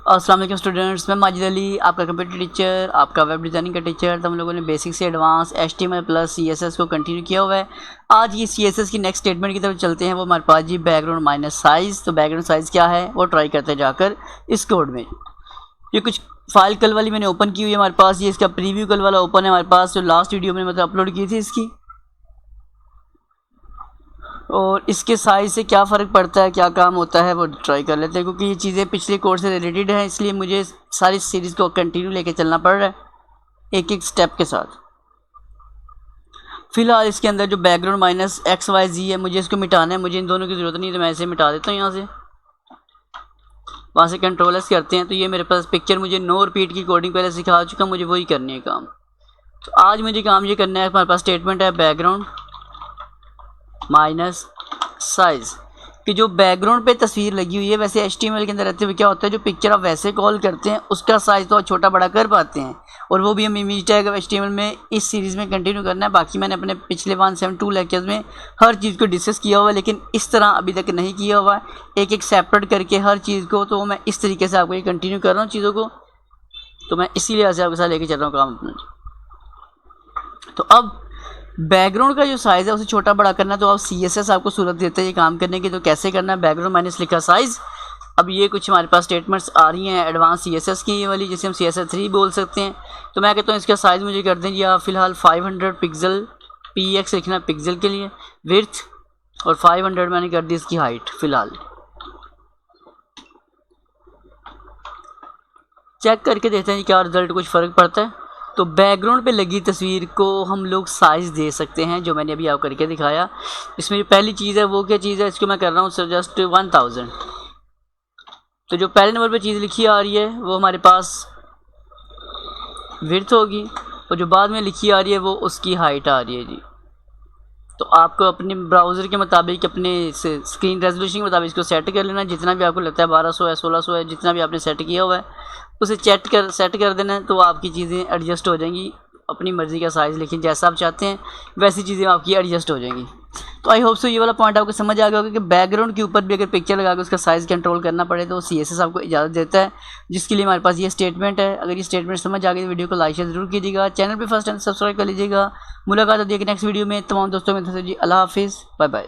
अस्सलाम वालेकुम स्टूडेंट्स, मैं माजिद अली, आपका कंप्यूटर टीचर, आपका वेब डिज़ाइनिंग का टीचर। तो हम लोगों ने बेसिक से एडवांस HTML प्लस CSS को कंटिन्यू किया हुआ है। आज ये CSS की नेक्स्ट स्टेटमेंट की तरफ चलते हैं। वो हमारे पास जी बैकग्राउंड माइनस साइज़। तो बैकग्राउंड साइज़ क्या है वो ट्राई करते हैं जाकर इस कोड में। ये कुछ फाइल कल वाली मैंने ओपन की हुई है हमारे पास। ये इसका प्रीव्यू कल वाला ओपन है हमारे पास, जो लास्ट वीडियो में मतलब अपलोड की थी इसकी। और इसके साइज़ से क्या फ़र्क पड़ता है, क्या काम होता है, वो ट्राई कर लेते हैं। क्योंकि ये चीज़ें पिछले कोर्स से रिलेटेड हैं, इसलिए मुझे सारी सीरीज़ को कंटिन्यू लेके चलना पड़ रहा है एक एक स्टेप के साथ। फ़िलहाल इसके अंदर जो बैकग्राउंड माइनस XYZ है, मुझे इसको मिटाना है। मुझे इन दोनों की ज़रूरत नहीं है, तो मैं इसे मिटा देता हूँ यहाँ से। वहाँ से कंट्रोल S करते हैं। तो ये मेरे पास पिक्चर मुझे नो रिपीट की कोडिंग पहले सिखा चुका, मुझे वही करनी है काम। तो आज मुझे काम ये करना है। हमारे पास स्टेटमेंट है बैकग्राउंड माइनस साइज़ कि जो बैकग्राउंड पे तस्वीर लगी हुई है, वैसे HTML के अंदर रहते हुए क्या होता है, जो पिक्चर आप वैसे कॉल करते हैं उसका साइज़ तो छोटा बड़ा कर पाते हैं। और वो भी हम इमेज टैग HTML में इस सीरीज़ में कंटिन्यू करना है। बाकी मैंने अपने पिछले 172 लेक्चर्स में हर चीज़ को डिस्कस किया हुआ है, लेकिन इस तरह अभी तक नहीं किया हुआ है एक एक सेपरेट करके हर चीज़ को। तो मैं इस तरीके से आपको ये कंटिन्यू कर रहा हूँ चीज़ों को। तो मैं इसीलिए से आपके साथ लेके चल रहा हूँ काम अपना। तो अब बैकग्राउंड का जो साइज़ है उसे छोटा बड़ा करना है, तो अब CSS आपको सूरत देता है ये काम करने की। तो कैसे करना है, बैकग्राउंड माइनस लिखा साइज़। अब ये कुछ हमारे पास स्टेटमेंट्स आ रही हैं एडवांस CSS की, ये वाली जिसे हम CSS 3 बोल सकते हैं। तो मैं कहता हूँ इसका साइज़ मुझे कर दें या फ़िलहाल 500 पिक्सल PX लिखना पिक्सल के लिए, विड्थ, और 500 मैंने कर दी इसकी हाइट। फ़िलहाल चेक करके देखते हैं क्या रिज़ल्ट कुछ फ़र्क पड़ता है। तो बैकग्राउंड पे लगी तस्वीर को हम लोग साइज़ दे सकते हैं, जो मैंने अभी आपको करके दिखाया। इसमें जो पहली चीज़ है वो क्या चीज़ है, इसको मैं कर रहा हूँ सर जस्ट 1000। तो जो पहले नंबर पे चीज़ लिखी आ रही है वो हमारे पास विड्थ होगी, और जो बाद में लिखी आ रही है वो उसकी हाइट आ रही है जी। तो आपको अपने ब्राउज़र के मुताबिक, अपने स्क्रीन रेजोल्यूशन के मुताबिक इसको सेट कर लेना। जितना भी आपको लगता है 1200 है, 1600 है, जितना भी आपने सेट किया हुआ है उसे सेट कर देना है। तो आपकी चीज़ें एडजस्ट हो जाएंगी। अपनी मर्ज़ी का साइज़ लिखें, जैसा आप चाहते हैं वैसी चीज़ें आपकी एडजस्ट हो जाएंगी। तो आई होप सो ये वाला पॉइंट आपको समझ आ गया होगा कि बैकग्राउंड के ऊपर भी अगर पिक्चर लगा के उसका साइज़ कंट्रोल करना पड़े तो CSS आपको इजाज़त देता है, जिसके लिए हमारे पास ये स्टेटमेंट है। अगर ये स्टेटमेंट समझ आ गई तो वीडियो को लाइक शेयर ज़रूर कीजिएगा। चैनल पे फर्स्ट टाइम सब्सक्राइब कर लीजिएगा। मुलाकात होती है नेक्स्ट वीडियो में। तमाम दोस्तों में जी, अल्लाह हाफिज़, बाय बाय।